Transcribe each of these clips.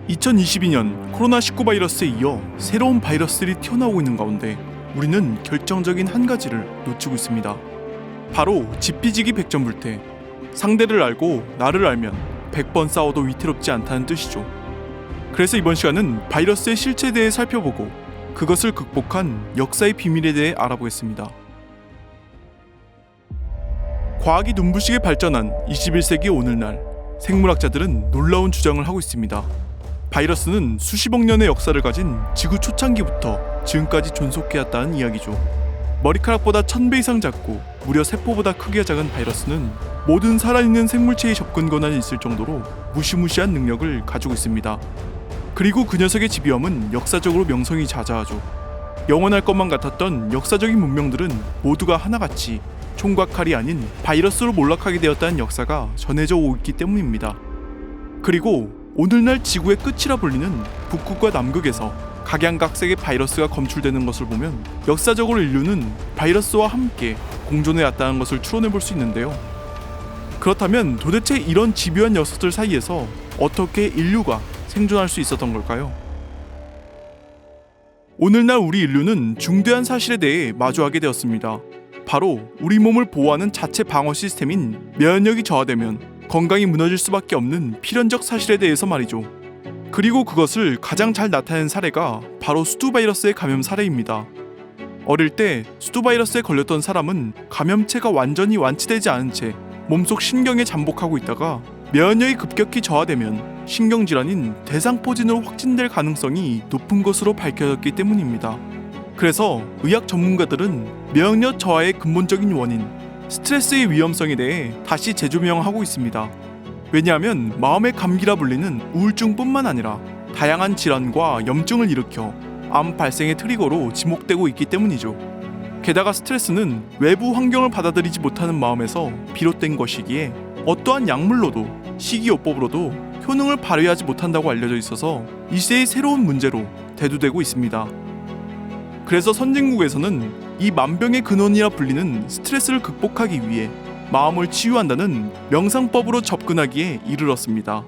2022년 코로나19 바이러스에 이어 새로운 바이러스들이 튀어나오고 있는 가운데 우리는 결정적인 한 가지를 놓치고 있습니다. 바로 지피지기 백전불태. 상대를 알고 나를 알면 100번 싸워도 위태롭지 않다는 뜻이죠. 그래서 이번 시간은 바이러스의 실체에 대해 살펴보고 그것을 극복한 역사의 비밀에 대해 알아보겠습니다. 과학이 눈부시게 발전한 21세기 오늘날, 생물학자들은 놀라운 주장을 하고 있습니다. 바이러스는 수십억 년의 역사를 가진 지구 초창기부터 지금까지 존속해왔다는 이야기죠. 머리카락보다 1000배 이상 작고 무려 세포보다 크기가 작은 바이러스는 모든 살아있는 생물체의 접근 권한이 있을 정도로 무시무시한 능력을 가지고 있습니다. 그리고 그 녀석의 집요함은 역사적으로 명성이 자자하죠. 영원할 것만 같았던 역사적인 문명들은 모두가 하나같이 총과 칼이 아닌 바이러스로 몰락하게 되었다는 역사가 전해져 오고 있기 때문입니다. 그리고 오늘날 지구의 끝이라 불리는 북극과 남극에서 각양각색의 바이러스가 검출되는 것을 보면 역사적으로 인류는 바이러스와 함께 공존해 왔다는 것을 추론해 볼 수 있는데요. 그렇다면 도대체 이런 집요한 녀석들 사이에서 어떻게 인류가 생존할 수 있었던 걸까요? 오늘날 우리 인류는 중대한 사실에 대해 마주하게 되었습니다. 바로 우리 몸을 보호하는 자체 방어 시스템인 면역력이 저하되면 건강이 무너질 수밖에 없는 필연적 사실에 대해서 말이죠. 그리고 그것을 가장 잘 나타낸 사례가 바로 수두 바이러스의 감염 사례입니다. 어릴 때 수두 바이러스에 걸렸던 사람은 감염체가 완전히 완치되지 않은 채 몸속 신경에 잠복하고 있다가 면역력이 급격히 저하되면 신경질환인 대상포진으로 확진될 가능성이 높은 것으로 밝혀졌기 때문입니다. 그래서 의학 전문가들은 면역력 저하의 근본적인 원인, 스트레스의 위험성에 대해 다시 재조명하고 있습니다. 왜냐하면 마음의 감기라 불리는 우울증뿐만 아니라 다양한 질환과 염증을 일으켜 암 발생의 트리거로 지목되고 있기 때문이죠. 게다가 스트레스는 외부 환경을 받아들이지 못하는 마음에서 비롯된 것이기에 어떠한 약물로도 식이요법으로도 효능을 발휘하지 못한다고 알려져 있어서 이 시대의 새로운 문제로 대두되고 있습니다. 그래서 선진국에서는 이 만병의 근원이라 불리는 스트레스를 극복하기 위해 마음을 치유한다는 명상법으로 접근하기에 이르렀습니다.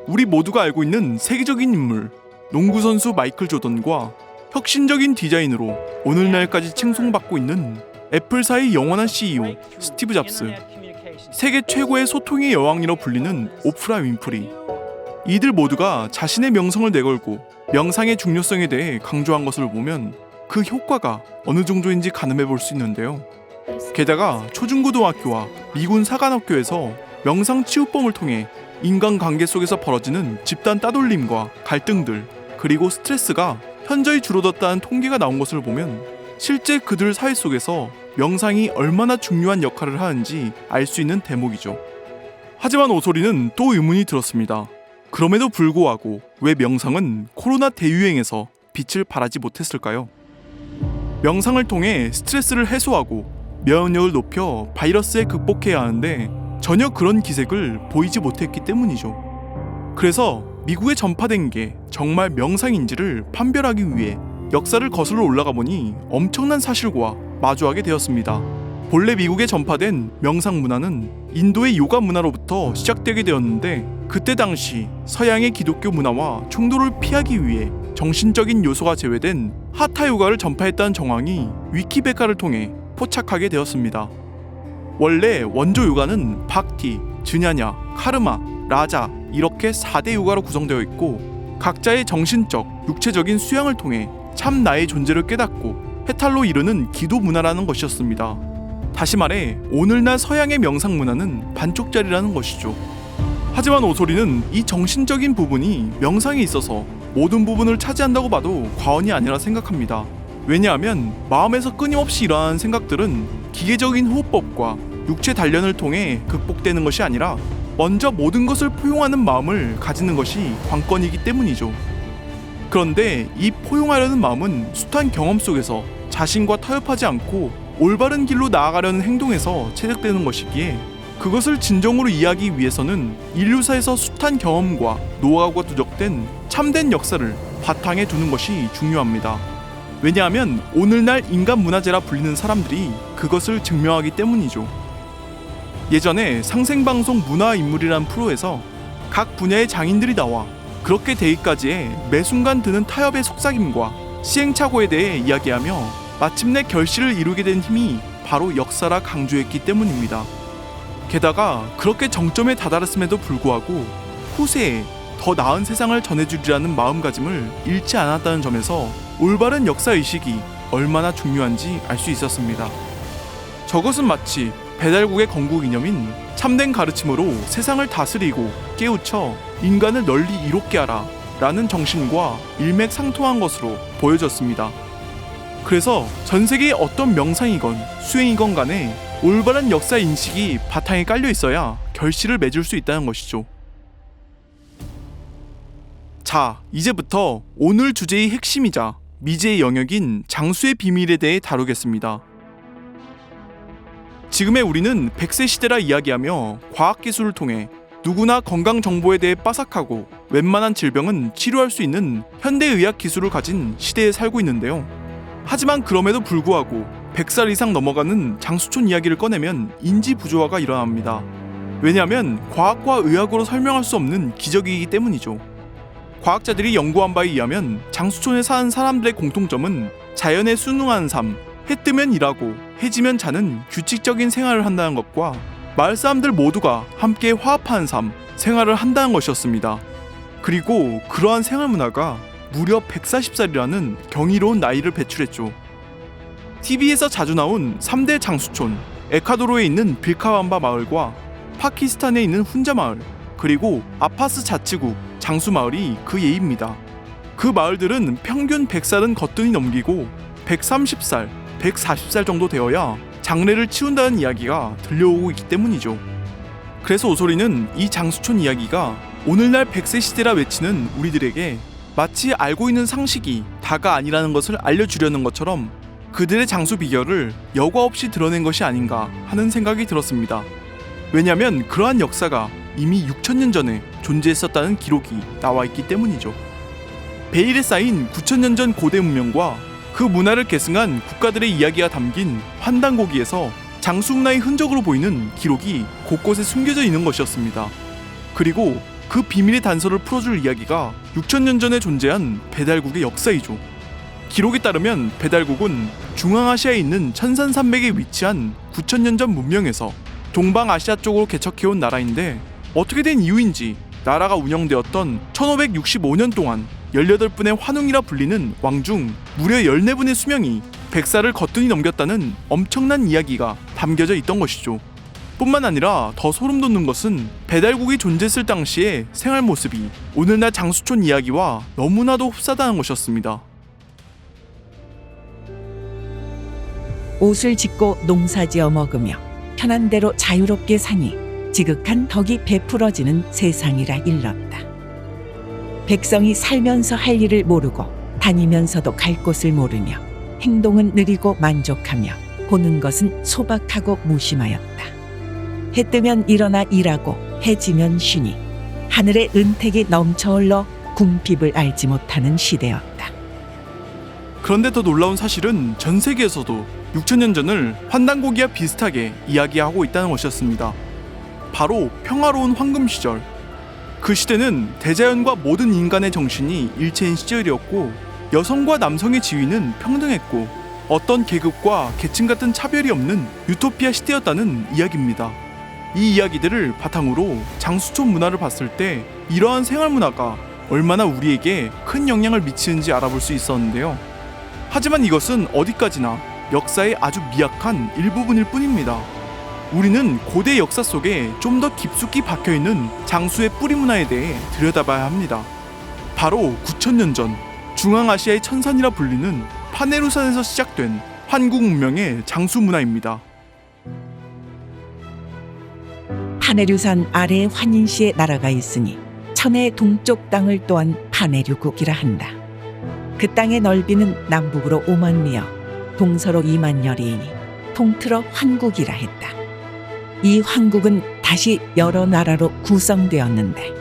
우리 모두가 알고 있는 세계적인 인물, 농구선수 마이클 조던과 혁신적인 디자인으로 오늘날까지 칭송받고 있는 애플사의 영원한 CEO 스티브 잡스, 세계 최고의 소통의 여왕이라 불리는 오프라 윈프리, 이들 모두가 자신의 명성을 내걸고 명상의 중요성에 대해 강조한 것을 보면 그 효과가 어느 정도인지 가늠해 볼 수 있는데요. 게다가 초중고등학교와 미군 사관학교에서 명상 치유법을 통해 인간관계 속에서 벌어지는 집단 따돌림과 갈등들, 그리고 스트레스가 현저히 줄어들었다는 통계가 나온 것을 보면 실제 그들 사회 속에서 명상이 얼마나 중요한 역할을 하는지 알 수 있는 대목이죠. 하지만 오소리는 또 의문이 들었습니다. 그럼에도 불구하고 왜 명상은 코로나 대유행에서 빛을 발하지 못했을까요? 명상을 통해 스트레스를 해소하고 면역력을 높여 바이러스에 극복해야 하는데 전혀 그런 기색을 보이지 못했기 때문이죠. 그래서 미국에 전파된 게 정말 명상인지를 판별하기 위해 역사를 거슬러 올라가 보니 엄청난 사실과 마주하게 되었습니다. 본래 미국에 전파된 명상 문화는 인도의 요가 문화로부터 시작되게 되었는데 그때 당시 서양의 기독교 문화와 충돌을 피하기 위해 정신적인 요소가 제외된 하타 요가를 전파했다는 정황이 위키백과를 통해 포착하게 되었습니다. 원래 원조 요가는 박티, 즈냐냐, 카르마, 라자 이렇게 4대 요가로 구성되어 있고 각자의 정신적, 육체적인 수양을 통해 참 나의 존재를 깨닫고 해탈로 이르는 기도 문화라는 것이었습니다. 다시 말해 오늘날 서양의 명상 문화는 반쪽짜리라는 것이죠. 하지만 오소리는 이 정신적인 부분이 명상에 있어서 모든 부분을 차지한다고 봐도 과언이 아니라 생각합니다. 왜냐하면 마음에서 끊임없이 일어나는 생각들은 기계적인 호흡법과 육체 단련을 통해 극복되는 것이 아니라 먼저 모든 것을 포용하는 마음을 가지는 것이 관건이기 때문이죠. 그런데 이 포용하려는 마음은 숱한 경험 속에서 자신과 타협하지 않고 올바른 길로 나아가려는 행동에서 체득되는 것이기에 그것을 진정으로 이해하기 위해서는 인류사에서 숱한 경험과 노하우가 누적된 참된 역사를 바탕에 두는 것이 중요합니다. 왜냐하면 오늘날 인간 문화재라 불리는 사람들이 그것을 증명하기 때문이죠. 예전에 상생방송 문화인물이란 프로에서 각 분야의 장인들이 나와 그렇게 되기까지의 매 순간 드는 타협의 속삭임과 시행착오에 대해 이야기하며 마침내 결실을 이루게 된 힘이 바로 역사라 강조했기 때문입니다. 게다가 그렇게 정점에 다다랐음에도 불구하고 후세에 더 나은 세상을 전해주리라는 마음가짐을 잃지 않았다는 점에서 올바른 역사의식이 얼마나 중요한지 알 수 있었습니다. 저것은 마치 배달국의 건국 이념인 참된 가르침으로 세상을 다스리고 깨우쳐 인간을 널리 이롭게 하라 라는 정신과 일맥상통한 것으로 보여졌습니다. 그래서 전 세계의 어떤 명상이건 수행이건 간에 올바른 역사 인식이 바탕에 깔려 있어야 결실을 맺을 수 있다는 것이죠. 자, 이제부터 오늘 주제의 핵심이자 미지의 영역인 장수의 비밀에 대해 다루겠습니다. 지금의 우리는 100세 시대라 이야기하며 과학기술을 통해 누구나 건강 정보에 대해 빠삭하고 웬만한 질병은 치료할 수 있는 현대의학 기술을 가진 시대에 살고 있는데요. 하지만 그럼에도 불구하고 100살 이상 넘어가는 장수촌 이야기를 꺼내면 인지 부조화가 일어납니다. 왜냐하면 과학과 의학으로 설명할 수 없는 기적이기 때문이죠. 과학자들이 연구한 바에 의하면 장수촌에 사는 사람들의 공통점은 자연에 순응하는 삶, 해 뜨면 일하고 해 지면 자는 규칙적인 생활을 한다는 것과 마을 사람들 모두가 함께 화합하는 삶, 생활을 한다는 것이었습니다. 그리고 그러한 생활 문화가 무려 140살이라는 경이로운 나이를 배출했죠. TV에서 자주 나온 3대 장수촌, 에콰도르에 있는 빌카밤바 마을과 파키스탄에 있는 훈자 마을, 그리고 아파스 자치구 장수 마을이 그 예입니다. 그 마을들은 평균 100살은 거뜬히 넘기고 130살, 140살 정도 되어야 장례를 치운다는 이야기가 들려오고 있기 때문이죠. 그래서 오소리는 이 장수촌 이야기가 오늘날 100세 시대라 외치는 우리들에게 마치 알고 있는 상식이 다가 아니라는 것을 알려주려는 것처럼 그들의 장수 비결을 여과 없이 드러낸 것이 아닌가 하는 생각이 들었습니다. 왜냐하면 그러한 역사가 이미 6000년 전에 존재했었다는 기록이 나와 있기 때문이죠. 베일에 쌓인 9000년 전 고대 문명과 그 문화를 계승한 국가들의 이야기가 담긴 환단고기에서 장수 문화의 흔적으로 보이는 기록이 곳곳에 숨겨져 있는 것이었습니다. 그리고 그 비밀의 단서를 풀어줄 이야기가 6000년 전에 존재한 배달국의 역사이죠. 기록에 따르면 배달국은 중앙아시아에 있는 천산산맥에 위치한 9000년 전 문명에서 동방아시아 쪽으로 개척해온 나라인데 어떻게 된 이유인지 나라가 운영되었던 1565년 동안 18분의 환웅이라 불리는 왕 중 무려 14분의 수명이 100살을 거뜬히 넘겼다는 엄청난 이야기가 담겨져 있던 것이죠. 뿐만 아니라 더 소름 돋는 것은 배달국이 존재했을 당시의 생활 모습이 오늘날 장수촌 이야기와 너무나도 흡사하다는 것이었습니다. 옷을 짓고 농사지어 먹으며 편한 대로 자유롭게 사니 지극한 덕이 베풀어지는 세상이라 일렀다. 백성이 살면서 할 일을 모르고 다니면서도 갈 곳을 모르며 행동은 느리고 만족하며 보는 것은 소박하고 무심하였다. 해 뜨면 일어나 일하고 해 지면 쉬니 하늘의 은택이 넘쳐 흘러 궁핍을 알지 못하는 시대였다. 그런데 더 놀라운 사실은 전 세계에서도 6000년 전을 환단고기와 비슷하게 이야기하고 있다는 것이었습니다. 바로 평화로운 황금 시절. 그 시대는 대자연과 모든 인간의 정신이 일체인 시절이었고 여성과 남성의 지위는 평등했고 어떤 계급과 계층 같은 차별이 없는 유토피아 시대였다는 이야기입니다. 이 이야기들을 바탕으로 장수촌 문화를 봤을 때 이러한 생활 문화가 얼마나 우리에게 큰 영향을 미치는지 알아볼 수 있었는데요. 하지만 이것은 어디까지나 역사의 아주 미약한 일부분일 뿐입니다. 우리는 고대 역사 속에 좀 더 깊숙이 박혀있는 장수의 뿌리 문화에 대해 들여다봐야 합니다. 바로 9000년 전 중앙아시아의 천산이라 불리는 파네루산에서 시작된 한국 문명의 장수 문화입니다. 파네류산 아래에 환인시의 나라가 있으니 천의 동쪽 땅을 또한 파네류국이라 한다. 그 땅의 넓이는 남북으로 5만 리여, 동서로 2만 여리이니 통틀어 환국이라 했다. 이 환국은 다시 여러 나라로 구성되었는데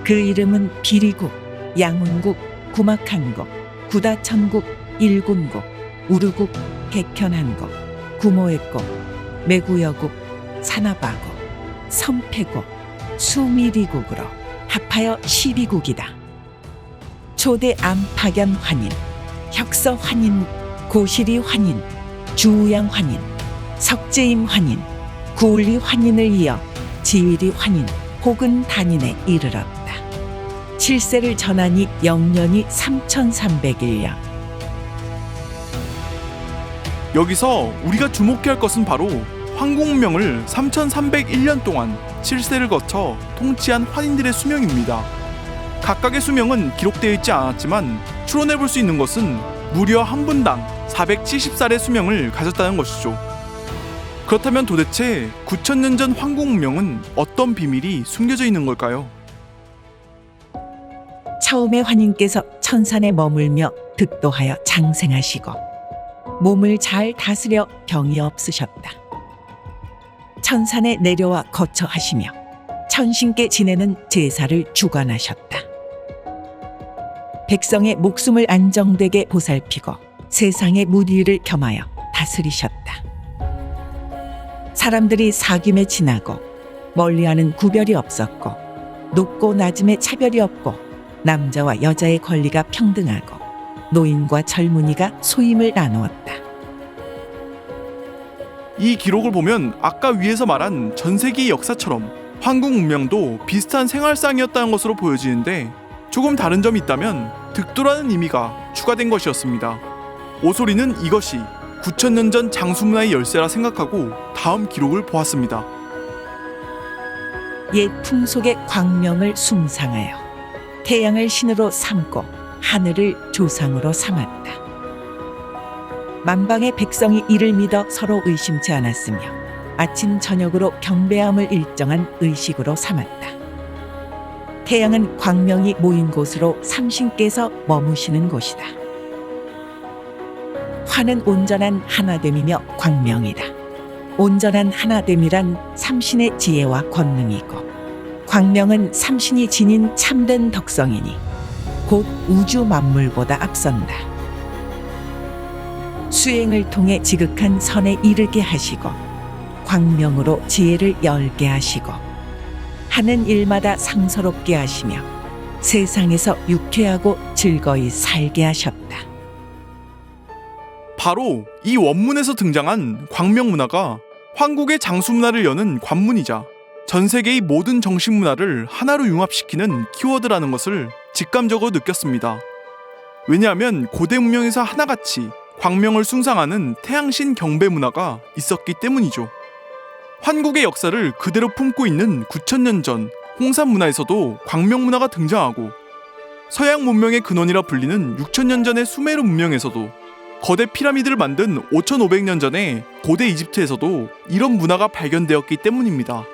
그 이름은 비리국, 양훈국, 구막한국, 구다천국, 일군국, 우르국, 백현한국, 구모회국, 매구여국, 사나바국, 섬패국, 수미리국으로 합하여 12국이다. 초대 암 파견 환인, 혁서 환인, 고시리 환인, 주우양 환인, 석재임 환인, 구울리 환인을 이어 지위리 환인 혹은 단인에 이르렀다. 7세를 전하니 영년이 3301년. 여기서 우리가 주목해야 할 것은 바로 황궁문명을 3301년 동안 7세를 거쳐 통치한 환인들의 수명입니다. 각각의 수명은 기록되어 있지 않았지만 추론해 볼 수 있는 것은 무려 한 분당 470살의 수명을 가졌다는 것이죠. 그렇다면 도대체 9000년 전 황궁문명은 어떤 비밀이 숨겨져 있는 걸까요? 처음에 환인께서 천산에 머물며 득도하여 장생하시고 몸을 잘 다스려 병이 없으셨다. 천산에 내려와 거처하시며 천신께 지내는 제사를 주관하셨다. 백성의 목숨을 안정되게 보살피고 세상의 무리를 겸하여 다스리셨다. 사람들이 사귐에 지나고 멀리하는 구별이 없었고 높고 낮음의 차별이 없고 남자와 여자의 권리가 평등하고 노인과 젊은이가 소임을 나누었다. 이 기록을 보면 아까 위에서 말한 전 세계의 역사처럼 황궁 문명도 비슷한 생활상이었다는 것으로 보여지는데 조금 다른 점이 있다면 득도라는 의미가 추가된 것이었습니다. 오소리는 이것이 9000년 전 장수문화의 열쇠라 생각하고 다음 기록을 보았습니다. 옛 풍속의 광명을 숭상하여 태양을 신으로 삼고 하늘을 조상으로 삼았다. 만방의 백성이 이를 믿어 서로 의심치 않았으며 아침 저녁으로 경배함을 일정한 의식으로 삼았다. 태양은 광명이 모인 곳으로 삼신께서 머무시는 곳이다. 화는 온전한 하나됨이며 광명이다. 온전한 하나됨이란 삼신의 지혜와 권능이고 광명은 삼신이 지닌 참된 덕성이니 곧 우주 만물보다 앞선다. 수행을 통해 지극한 선에 이르게 하시고 광명으로 지혜를 열게 하시고 하는 일마다 상서롭게 하시며 세상에서 유쾌하고 즐거이 살게 하셨다. 바로 이 원문에서 등장한 광명문화가 황국의 장수문화를 여는 관문이자 전 세계의 모든 정신문화를 하나로 융합시키는 키워드라는 것을 직감적으로 느꼈습니다. 왜냐하면 고대 문명에서 하나같이 광명을 숭상하는 태양신 경배 문화가 있었기 때문이죠. 환국의 역사를 그대로 품고 있는 9000년 전 홍산 문화에서도 광명 문화가 등장하고 서양 문명의 근원이라 불리는 6000년 전의 수메르 문명에서도 거대 피라미드를 만든 5500년 전의 고대 이집트에서도 이런 문화가 발견되었기 때문입니다.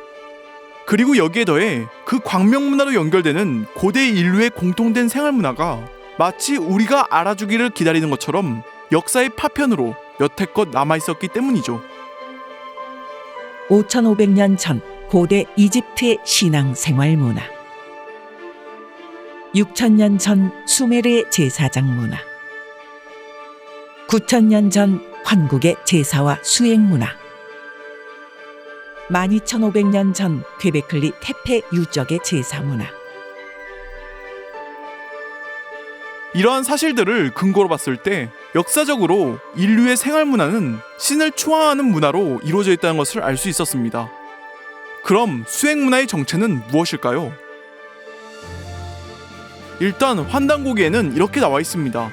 그리고 여기에 더해 그 광명 문화로 연결되는 고대 인류의 공통된 생활 문화가 마치 우리가 알아주기를 기다리는 것처럼 역사의 파편으로 여태껏 남아있었기 때문이죠. 5500년 전 고대 이집트의 신앙 생활 문화, 6000년 전 수메르의 제사장 문화, 9000년 전 환국의 제사와 수행 문화, 12500년 전 괴베클리 테페 유적의 제사 문화. 이러한 사실들을 근거로 봤을 때 역사적으로 인류의 생활 문화는 신을 추앙하는 문화로 이루어져 있다는 것을 알 수 있었습니다. 그럼 수행 문화의 정체는 무엇일까요? 일단 환단고기에는 이렇게 나와 있습니다.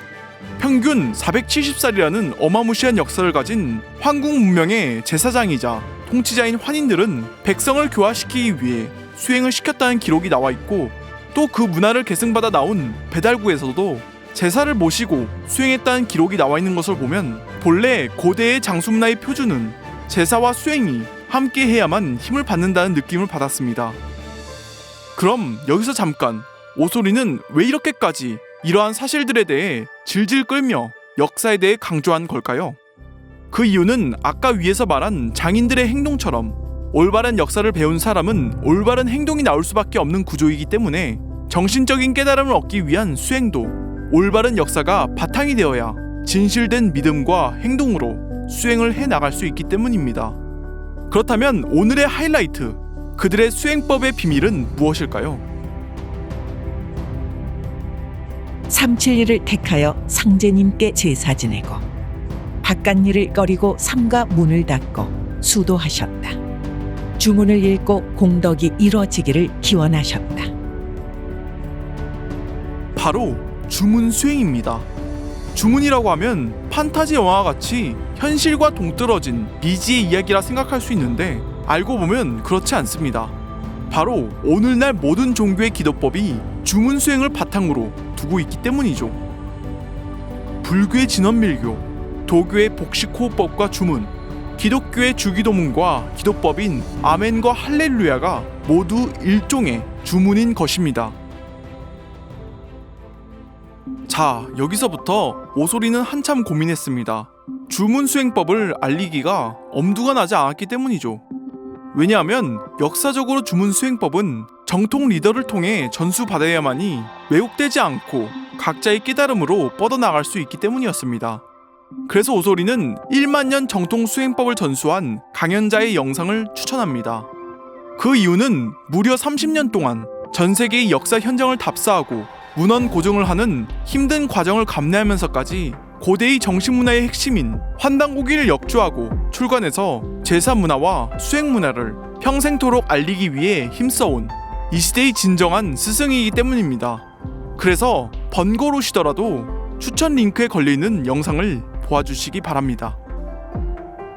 평균 470살이라는 어마무시한 역사를 가진 황국 문명의 제사장이자 통치자인 환인들은 백성을 교화시키기 위해 수행을 시켰다는 기록이 나와 있고 또 그 문화를 계승받아 나온 배달구에서도 제사를 모시고 수행했다는 기록이 나와 있는 것을 보면 본래 고대의 장수 문화의 표준은 제사와 수행이 함께 해야만 힘을 받는다는 느낌을 받았습니다. 그럼 여기서 잠깐 오소리는 왜 이렇게까지 이러한 사실들에 대해 질질 끌며 역사에 대해 강조한 걸까요? 그 이유는 아까 위에서 말한 장인들의 행동처럼 올바른 역사를 배운 사람은 올바른 행동이 나올 수밖에 없는 구조이기 때문에 정신적인 깨달음을 얻기 위한 수행도 올바른 역사가 바탕이 되어야 진실된 믿음과 행동으로 수행을 해나갈 수 있기 때문입니다. 그렇다면 오늘의 하이라이트, 그들의 수행법의 비밀은 무엇일까요? 삼칠리를 택하여 상제님께 제사 지내고 바깥일을 꺼리고 삼가 문을 닫고 수도하셨다. 주문을 읽고 공덕이 이루어지기를 기원하셨다. 바로 주문 수행입니다. 주문이라고 하면 판타지 영화와 같이 현실과 동떨어진 미지의 이야기라 생각할 수 있는데 알고 보면 그렇지 않습니다. 바로 오늘날 모든 종교의 기도법이 주문 수행을 바탕으로 두고 있기 때문이죠. 불교의 진원밀교, 도교의 복식호흡법과 주문, 기독교의 주기도문과 기도법인 아멘과 할렐루야가 모두 일종의 주문인 것입니다. 자, 여기서부터 오소리는 한참 고민했습니다. 주문 수행법을 알리기가 엄두가 나지 않았기 때문이죠. 왜냐하면 역사적으로 주문 수행법은 정통 리더를 통해 전수받아야만이 왜곡되지 않고 각자의 깨달음으로 뻗어나갈 수 있기 때문이었습니다. 그래서 오소리는 1만 년 정통 수행법을 전수한 강연자의 영상을 추천합니다. 그 이유는 무려 30년 동안 전 세계의 역사 현장을 답사하고 문헌 고증을 하는 힘든 과정을 감내하면서까지 고대의 정신문화의 핵심인 환단고기를 역주하고 출간해서 제사 문화와 수행 문화를 평생토록 알리기 위해 힘써온 이 시대의 진정한 스승이기 때문입니다. 그래서 번거로우시더라도 추천 링크에 걸려있는 영상을 보아주시기 바랍니다.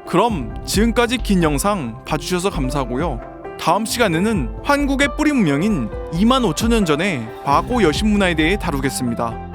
그럼 지금까지 긴 영상 봐주셔서 감사하고요. 다음 시간에는 한국의 뿌리 문명인 25,000년 전의 바고 여신 문화에 대해 다루겠습니다.